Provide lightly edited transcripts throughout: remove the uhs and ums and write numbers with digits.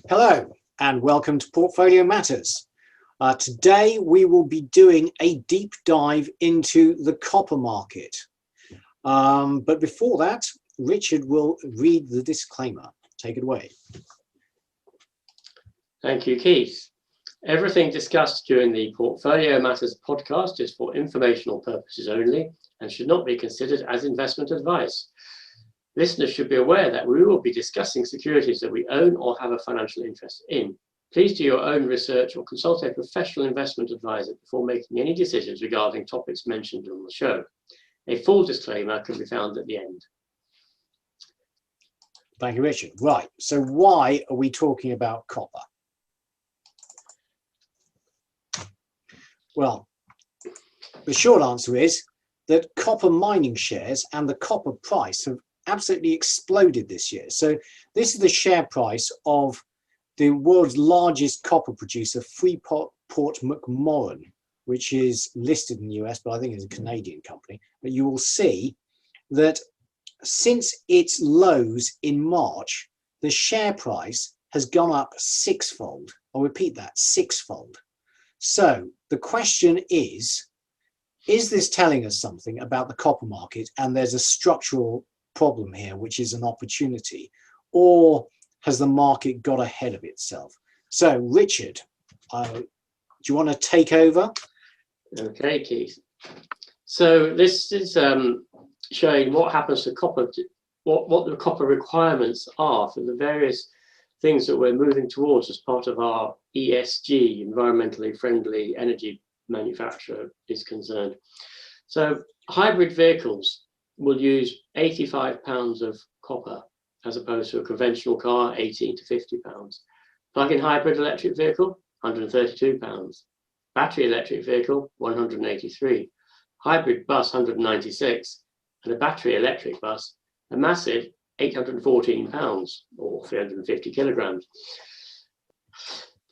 Hello and welcome to Portfolio Matters. Today we will be doing a deep dive into the copper market. But before that, Richard will read the disclaimer. Take it away. Thank you, Keith. Everything discussed during the Portfolio Matters podcast is for informational purposes only and should not be considered as investment advice. Listeners should be aware that we will be discussing securities that we own or have a financial interest in. Please do your own research or consult a professional investment advisor before making any decisions regarding topics mentioned on the show. A full disclaimer can be found at the end. Thank you, Richard. Right, so why are we talking about copper? Well, the short answer is that copper mining shares and the copper price have absolutely exploded this year. So this is the share price of the world's largest copper producer, Freeport-McMoRan, which is listed in the US, but I think it's a Canadian company. But you will see that since its lows in March, the share price has gone up sixfold. I'll repeat that, sixfold. So the question is this telling us something about the copper market and there's a structural problem here, which is an opportunity, or has the market got ahead of itself? So Richard, do you want to take over? Okay, Keith. So this is showing what happens to copper, what the copper requirements are for the various things that we're moving towards as part of our ESG, environmentally friendly energy manufacture, is concerned. So hybrid vehicles will use 85 pounds of copper as opposed to a conventional car, 18 to 50 pounds. Plug-in hybrid electric vehicle, 132 pounds. Battery electric vehicle, 183. Hybrid bus, 196. And a battery electric bus, a massive 814 pounds or 350 kilograms.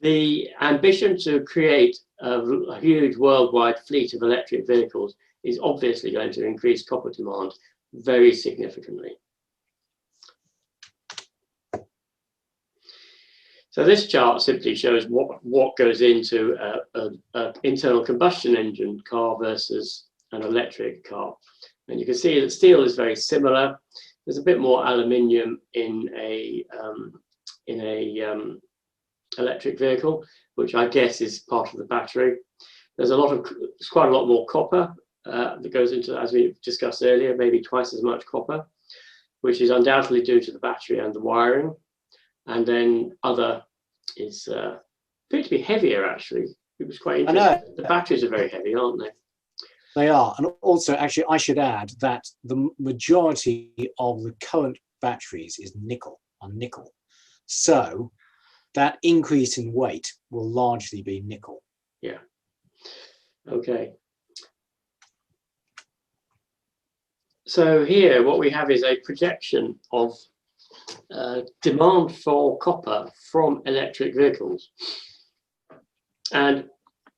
The ambition to create a huge worldwide fleet of electric vehicles is obviously going to increase copper demand very significantly. So this chart simply shows what goes into an internal combustion engine car versus an electric car. And you can see that steel is very similar. There's a bit more aluminium in a electric vehicle, which I guess is part of the battery. There's quite a lot more copper that goes into, as we discussed earlier, maybe twice as much copper, which is undoubtedly due to the battery and the wiring. And then other is appear to be heavier, actually. It was quite interesting. The batteries are very heavy, aren't they? They are. And also, actually, I should add that the majority of the current batteries is nickel. So that increase in weight will largely be nickel. Yeah. Okay. So here, what we have is a projection of demand for copper from electric vehicles. And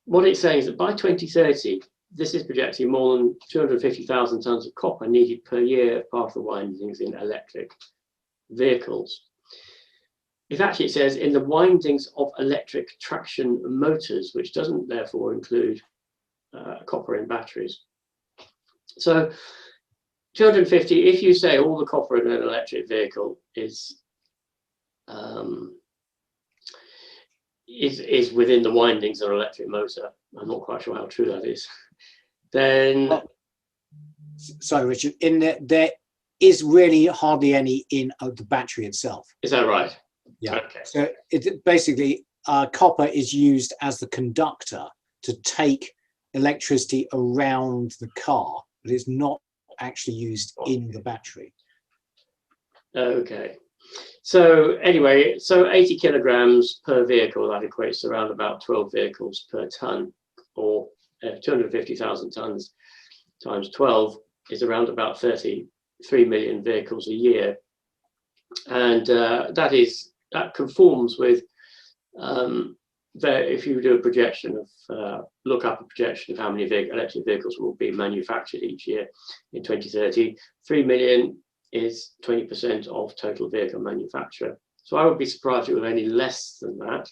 what it's saying is that by 2030, this is projecting more than 250,000 tons of copper needed per year, part of the windings in electric vehicles. It actually says in the windings of electric traction motors, which doesn't therefore include copper in batteries. So 250, if you say all the copper in an electric vehicle is within the windings of an electric motor, I'm not quite sure how true that is, then... Sorry, Richard, there is really hardly any in the battery itself. Is that right? Yeah. Okay. So basically, copper is used as the conductor to take electricity around the car, but it's not actually used in the battery. Okay. So anyway, so 80 kilograms per vehicle, that equates to around about 12 vehicles per ton, or 250,000 tons times 12 is around about 33 million vehicles a year. And that conforms with, if you do a projection of, look up a projection of how many electric vehicles will be manufactured each year in 2030, 3 million is 20% of total vehicle manufacture So I would be surprised if it was any less than that,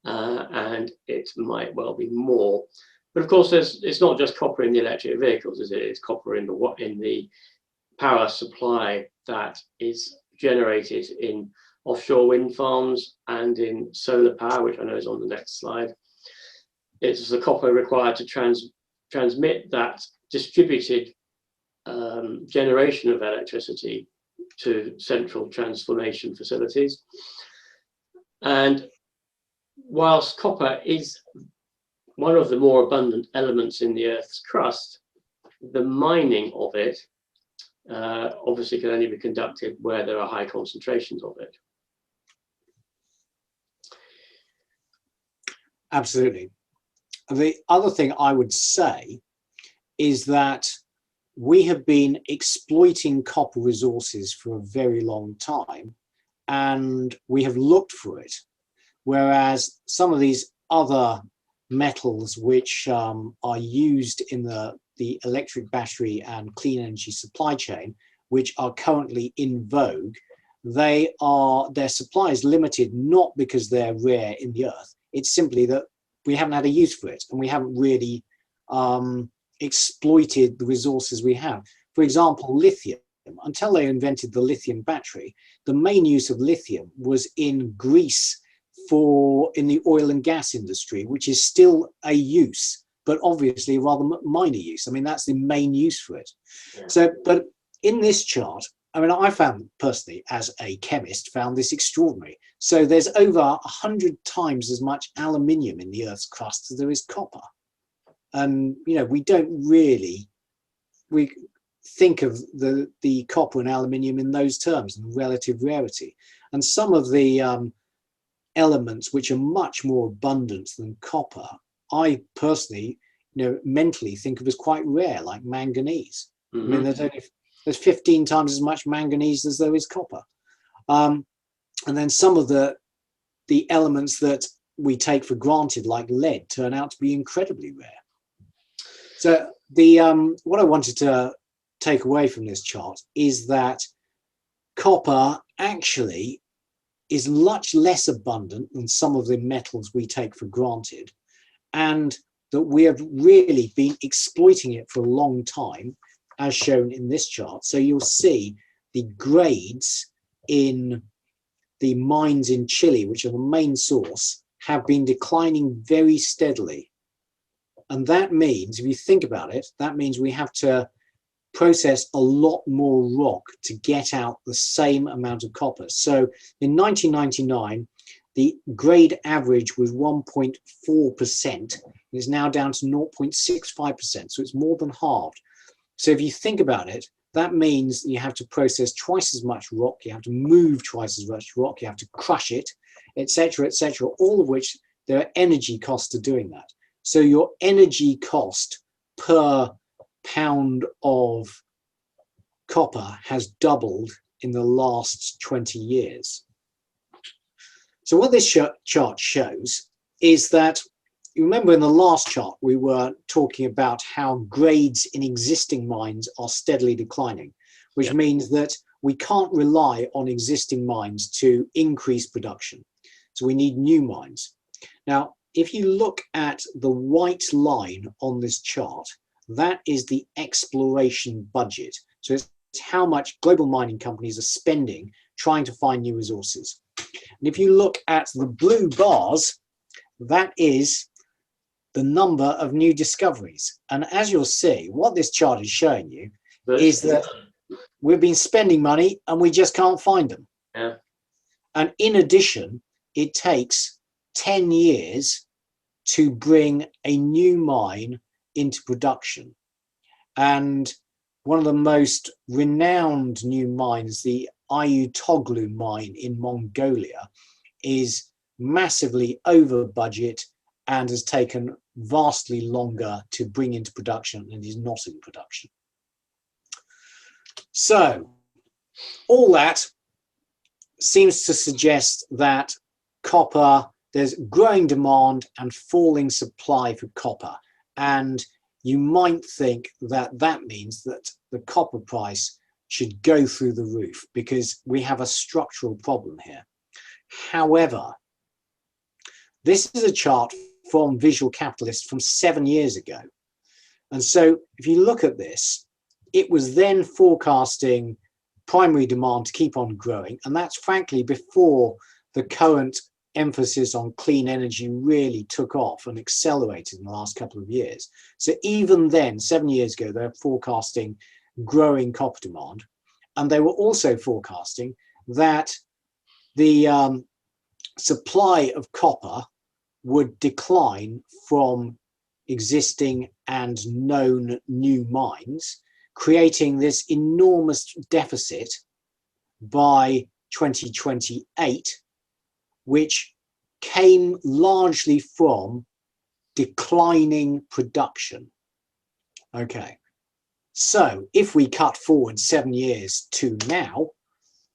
and it might well be more. But of course, it's not just copper in the electric vehicles, is it? It's copper in the power supply that is generated in offshore wind farms and in solar power, which I know is on the next slide. It's the copper required to transmit that distributed generation of electricity to central transformation facilities. And whilst copper is one of the more abundant elements in the Earth's crust, the mining of it obviously can only be conducted where there are high concentrations of it. Absolutely. The other thing I would say is that we have been exploiting copper resources for a very long time, and we have looked for it, whereas some of these other metals which are used in the electric battery and clean energy supply chain, which are currently in vogue, their supply is limited not because they're rare in the Earth. It's simply that we haven't had a use for it, and we haven't really exploited the resources we have. For example, lithium. Until they invented the lithium battery, the main use of lithium was in Greece in the oil and gas industry, which is still a use, but obviously a rather minor use. I mean, that's the main use for it. Yeah. So, but in this chart, I mean, I found personally, as a chemist, found this extraordinary. So there's over 100 times as much aluminium in the Earth's crust as there is copper. And, you know, we think of the copper and aluminium in those terms, and relative rarity. And some of the elements which are much more abundant than copper, I personally, you know, mentally think of as quite rare, like manganese. Mm-hmm. I mean, there's 15 times as much manganese as there is copper. And then some of the elements that we take for granted, like lead, turn out to be incredibly rare. So what I wanted to take away from this chart is that copper actually is much less abundant than some of the metals we take for granted, and that we have really been exploiting it for a long time, as shown in this chart. So you'll see the grades in the mines in Chile, which are the main source, have been declining very steadily. And that means, if you think about it, that means we have to process a lot more rock to get out the same amount of copper. So in 1999, the grade average was 1.4%. It's now down to 0.65%. So it's more than halved. So if you think about it, that means you have to process twice as much rock, you have to move twice as much rock, you have to crush it, etc., all of which there are energy costs to doing that. So your energy cost per pound of copper has doubled in the last 20 years. So what this chart shows is that, you remember in the last chart we were talking about how grades in existing mines are steadily declining, which means that we can't rely on existing mines to increase production. So we need new mines. Now, if you look at the white line on this chart, that is the exploration budget. So it's how much global mining companies are spending trying to find new resources. And if you look at the blue bars, that is the number of new discoveries. And as you'll see, what this chart is showing you is that we've been spending money and we just can't find them. Yeah. And in addition, it takes 10 years to bring a new mine into production. And one of the most renowned new mines, the Oyu Tolgoi mine in Mongolia, is massively over budget and has taken vastly longer to bring into production and is not in production. So all that seems to suggest that copper, there's growing demand and falling supply for copper. And you might think that that means that the copper price should go through the roof because we have a structural problem here. However, this is a chart from Visual Capitalist from 7 years ago. And so if you look at this, it was then forecasting primary demand to keep on growing. And that's frankly before the current emphasis on clean energy really took off and accelerated in the last couple of years. So even then, 7 years ago, they're forecasting growing copper demand. And they were also forecasting that the supply of copper would decline from existing and known new mines, creating this enormous deficit by 2028, which came largely from declining production. Okay, so if we cut forward 7 years to now,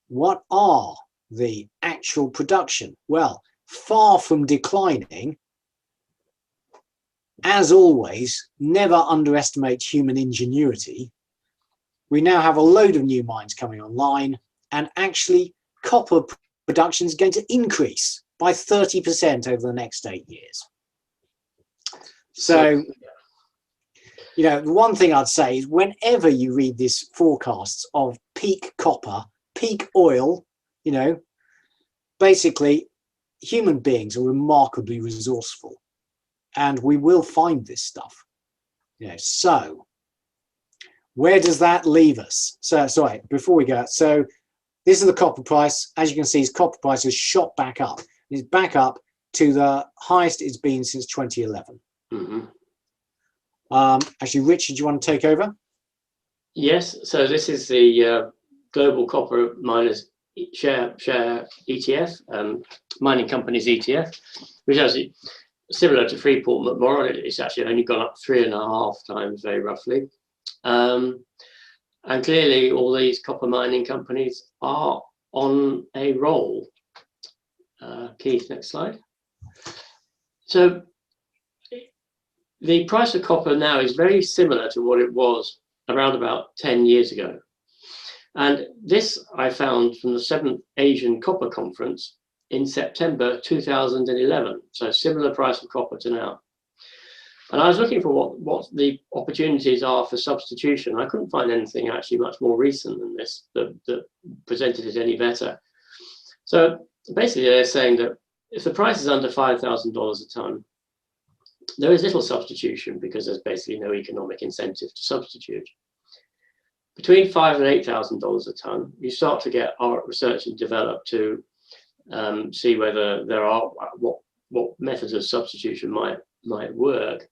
what are the actual production? Well, far from declining, as always, never underestimate human ingenuity. We now have a load of new mines coming online, and actually copper production is going to increase by 30% over the next 8 years. So, you know, the one thing I'd say is whenever you read these forecasts of peak copper, peak oil, you know, basically human beings are remarkably resourceful, and we will find this stuff. You know, so where does that leave us? So, sorry, before we go, so this is the copper price. As you can see, copper price has shot back up. It's back up to the highest it's been since 2011. Actually, Richard, do you want to take over? Yes, so this is the Global Copper Miners Share ETF, mining companies ETF, which is actually similar to Freeport McMoran. It's actually only gone up 3.5 times, very roughly. And clearly all these copper mining companies are on a roll. Keith, next slide. So the price of copper now is very similar to what it was around about 10 years ago. And this I found from the 7th Asian Copper Conference in September 2011. So similar price of copper to now. And I was looking for what the opportunities are for substitution. I couldn't find anything actually much more recent than this that presented it any better. So basically they're saying that if the price is under $5,000 a ton, there is little substitution because there's basically no economic incentive to substitute. Between $5,000 and $8,000 a ton, you start to get our research and develop to see whether there are what methods of substitution might work.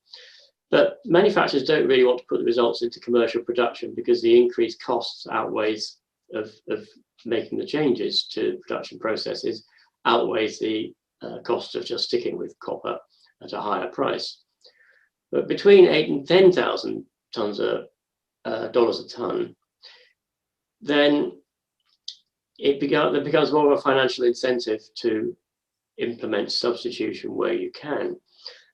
But manufacturers don't really want to put the results into commercial production because the increased costs outweighs of making the changes to production processes outweighs the cost of just sticking with copper at a higher price. But between 8,000 and 10,000 dollars a ton, then there becomes more of a financial incentive to implement substitution where you can.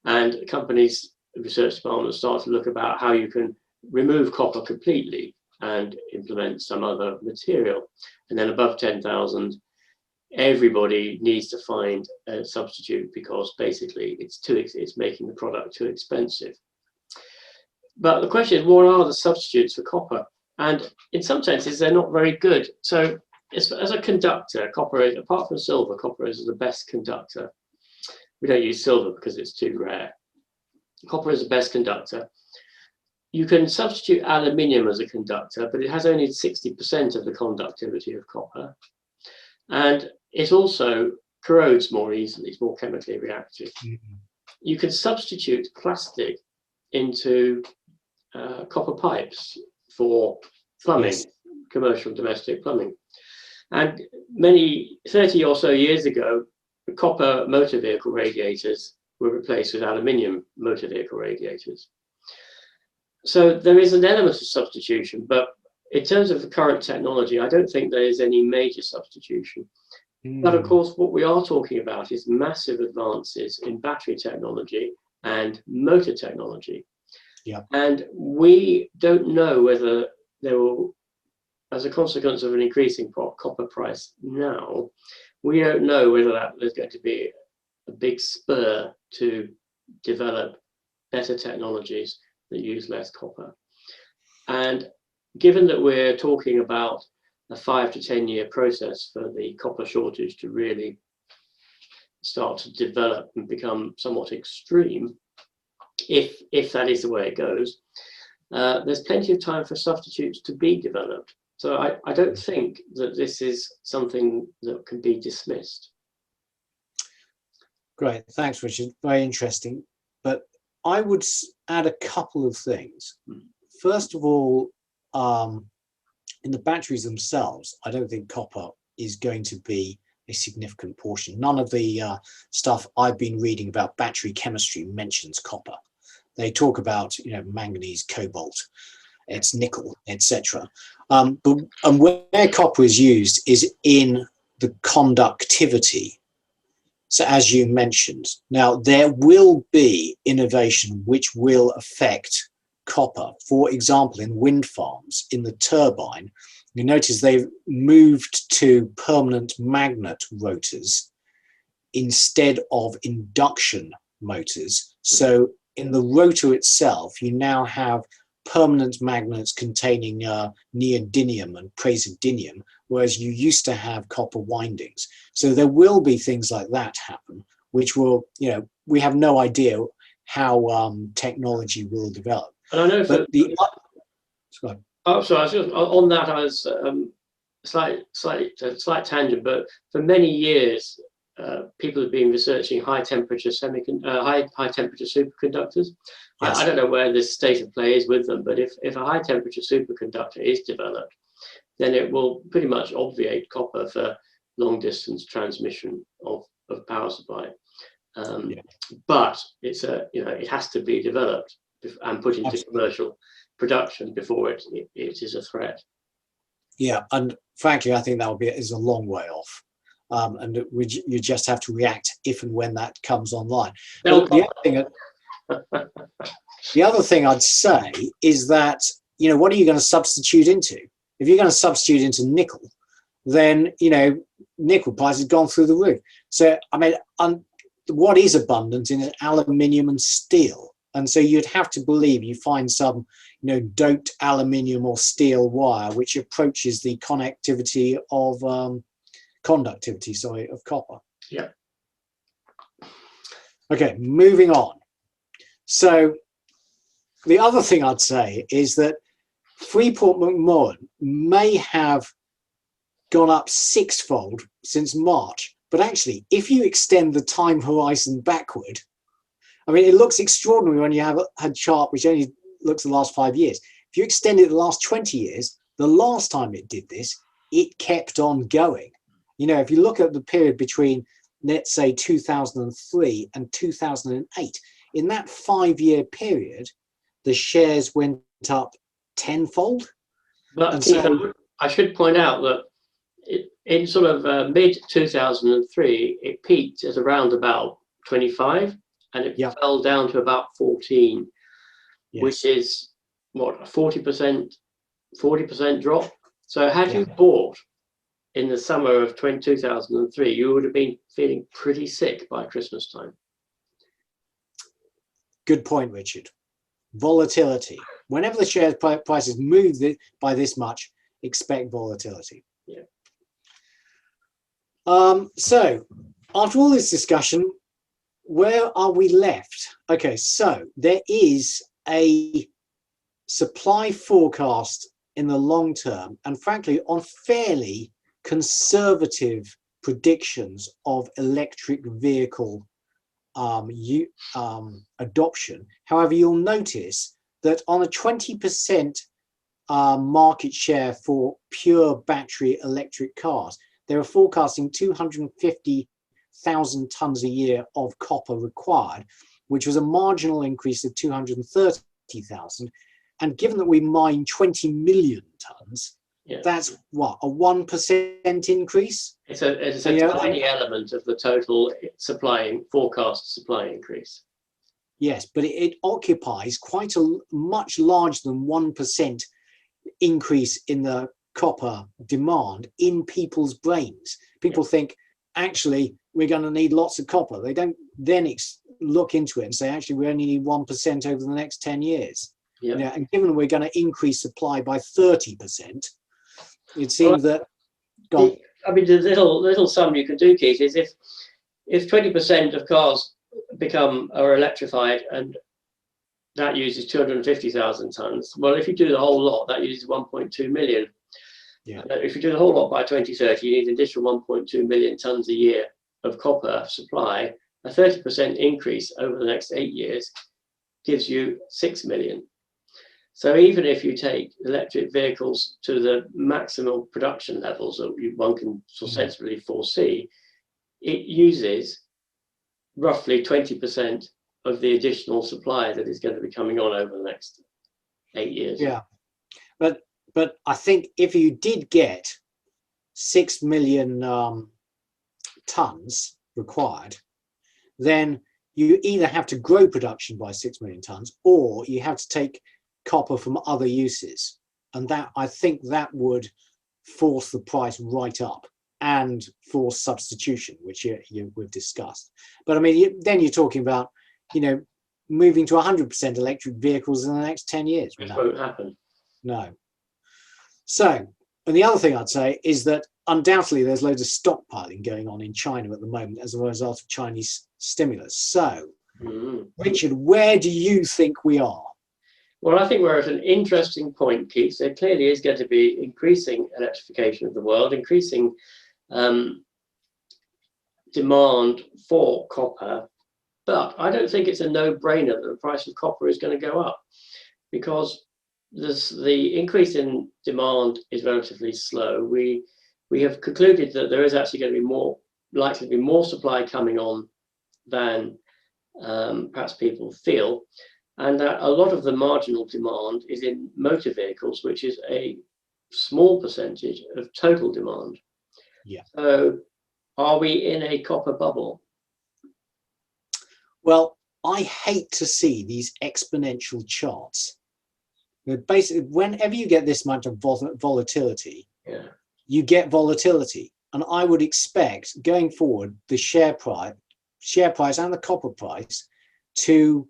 And companies, research departments start to look about how you can remove copper completely and implement some other material. And then above 10,000, everybody needs to find a substitute because basically it's making the product too expensive. But the question is, what are the substitutes for copper? And in some senses, they're not very good. So as a conductor, copper is, apart from silver, copper is the best conductor. We don't use silver because it's too rare. Copper is the best conductor. You can substitute aluminium as a conductor, but it has only 60% of the conductivity of copper. And it also corrodes more easily, it's more chemically reactive. You can substitute plastic into copper pipes for plumbing, commercial domestic plumbing. And 30 or so years ago, copper motor vehicle radiators were replaced with aluminium motor vehicle radiators. So there is an element of substitution, but in terms of the current technology, I don't think there is any major substitution. But of course, what we are talking about is massive advances in battery technology and motor technology. And we don't know whether there will as a consequence of an increasing copper price now, we don't know whether that is going to be a big spur to develop better technologies that use less copper. And given that we're talking about a 5 to 10 year process for the copper shortage to really start to develop and become somewhat extreme, if that is the way it goes, there's plenty of time for substitutes to be developed. So I don't think that this is something that can be dismissed. Great, thanks, Richard. Very interesting. But I would add a couple of things. First of all, in the batteries themselves, I don't think copper is going to be a significant portion. None of the stuff I've been reading about battery chemistry mentions copper. They talk about, manganese, cobalt, it's nickel, etc. And where copper is used is in the conductivity. So as you mentioned, now there will be innovation which will affect copper. For example, in wind farms, in the turbine, you notice they've moved to permanent magnet rotors instead of induction motors. So in the rotor itself, you now have permanent magnets containing neodymium and praseodymium, whereas you used to have copper windings. So there will be things like that happen, which will, we have no idea how technology will develop. And I know but on that, I was slight tangent, but for many years, people have been researching high temperature superconductors. Yes. I don't know where this state of play is with them, but if a high temperature superconductor is developed, then it will pretty much obviate copper for long distance transmission of power supply. But it's it has to be developed and put into commercial production before it is a threat. Yeah, and frankly, I think that is a long way off. And you just have to react if and when that comes online. But the other thing I'd say is that, what are you going to substitute into? If you're going to substitute into nickel, then, nickel price has gone through the roof. So, what is abundant in aluminium and steel. And so you'd have to believe you find some, doped aluminium or steel wire, which approaches the conductivity of copper. Yeah. Okay, moving on. So the other thing I'd say is that Freeport-McMoRan may have gone up 6-fold since March, but actually, if you extend the time horizon backward, it looks extraordinary when you have a chart which only looks the last 5 years. If you extend it the last 20 years, the last time it did this, it kept on going. If you look at the period between, let's say, 2003 and 2008, in that 5-year period, the shares went up 10-fold. But I should point out that in sort of mid-2003, it peaked at around about 25, and it fell down to about 14, which is, what, a 40% drop? So had you bought in the summer of 2003, you would have been feeling pretty sick by Christmas time. Good point, Richard. Volatility. Whenever the share prices move by this much, expect volatility. Yeah. So, after all this discussion, where are we left? Okay, so there is a supply forecast in the long term, and frankly, on fairly conservative predictions of electric vehicle adoption. However, you'll notice that on a 20% market share for pure battery electric cars, they were forecasting 250,000 tons a year of copper required, which was a marginal increase of 230,000. And given that we mine 20 million tons, that's what, a 1% increase? It's a tiny element of the total forecast supply increase. Yes, but it occupies quite a much larger than 1% increase in the copper demand in people's brains. People think, actually, we're going to need lots of copper. They don't then look into it and say, actually, we only need 1% over the next 10 years. Yeah. And given we're going to increase supply by 30%, it seems that... the little sum you can do, Keith, is if 20% of cars are electrified, and that uses 250,000 tons. Well, if you do the whole lot, that uses 1.2 million. Yeah. If you do the whole lot by 2030, you need an additional 1.2 million tons a year of copper supply. A 30% increase over the next 8 years gives you 6 million. So even if you take electric vehicles to the maximum production levels that one can sensibly foresee, it uses roughly 20% of the additional supply that is going to be coming on over the next 8 years. Yeah, but I think if you did get 6 million tons required, then you either have to grow production by 6 million tons, or you have to take copper from other uses, and that, I think, that would force the price right up and force substitution, which we've discussed. But I mean, then you're talking about, moving to 100% electric vehicles in the next 10 years. Which won't happen. No. So, and the other thing I'd say is that undoubtedly there's loads of stockpiling going on in China at the moment as a result of Chinese stimulus. So, Richard, where do you think we are? Well, I think we're at an interesting point, Keith. There clearly is going to be increasing electrification of the world, increasing demand for copper. But I don't think it's a no-brainer that the price of copper is going to go up, because the increase in demand is relatively slow. We have concluded that there is actually going to be likely to be more supply coming on than perhaps people feel, and that a lot of the marginal demand is in motor vehicles, which is a small percentage of total demand. Yeah. So are we in a copper bubble? Well, I hate to see these exponential charts. Basically, whenever you get this much of volatility, you get volatility. And I would expect going forward the share price and the copper price to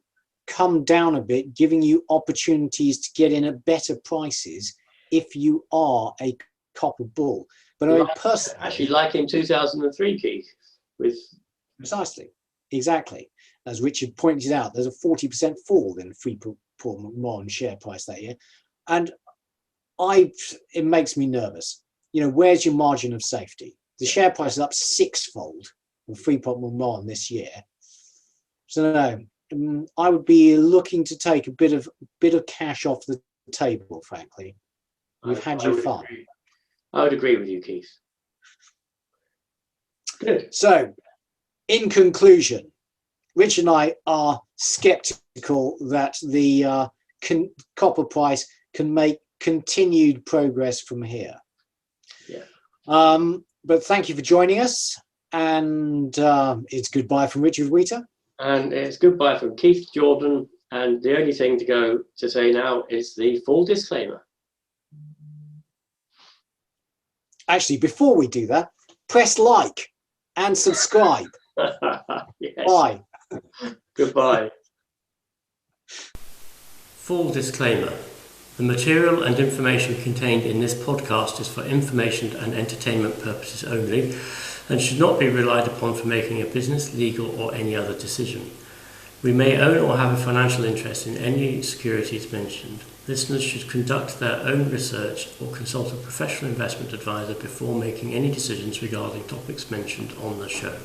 come down a bit, giving you opportunities to get in at better prices if you are a copper bull. But I mean, personally, actually, like in 2003, Keith, with precisely, exactly, as Richard pointed out, there's a 40% fall in Freeport-McMoran share price that year, and it makes me nervous. Where's your margin of safety? The share price is up 6-fold in Freeport-McMoran this year. So no, I would be looking to take a bit of cash off the table, frankly. You've had your fun. I would agree with you, Keith. Good. So, in conclusion, Rich and I are skeptical that the copper price can make continued progress from here. Yeah. But thank you for joining us, and it's goodbye from Richard Wheater. And it's goodbye from Keith Jordan, and the only thing to say now is the full disclaimer. Actually, before we do that, press like and subscribe. Yes. Bye. Goodbye. Full disclaimer. The material and information contained in this podcast is for information and entertainment purposes only, and should not be relied upon for making a business, legal, or any other decision. We may own or have a financial interest in any securities mentioned. Listeners should conduct their own research or consult a professional investment advisor before making any decisions regarding topics mentioned on the show.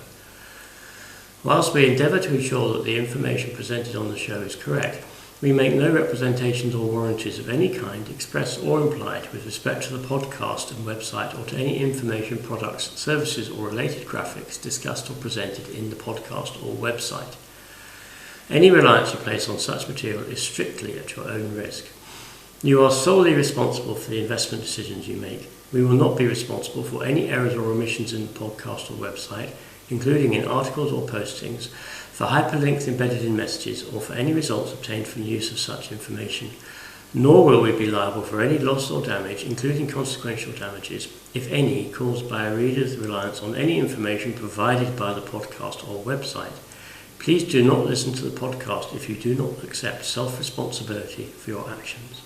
Whilst we endeavour to ensure that the information presented on the show is correct, we make no representations or warranties of any kind, express or implied, with respect to the podcast and website, or to any information, products, services, or related graphics discussed or presented in the podcast or website. Any reliance you place on such material is strictly at your own risk. You are solely responsible for the investment decisions you make. We will not be responsible for any errors or omissions in the podcast or website, including in articles or postings, for hyperlinks embedded in messages, or for any results obtained from the use of such information. nor will we be liable for any loss or damage, including consequential damages, if any, caused by a reader's reliance on any information provided by the podcast or website. Please do not listen to the podcast if you do not accept self-responsibility for your actions.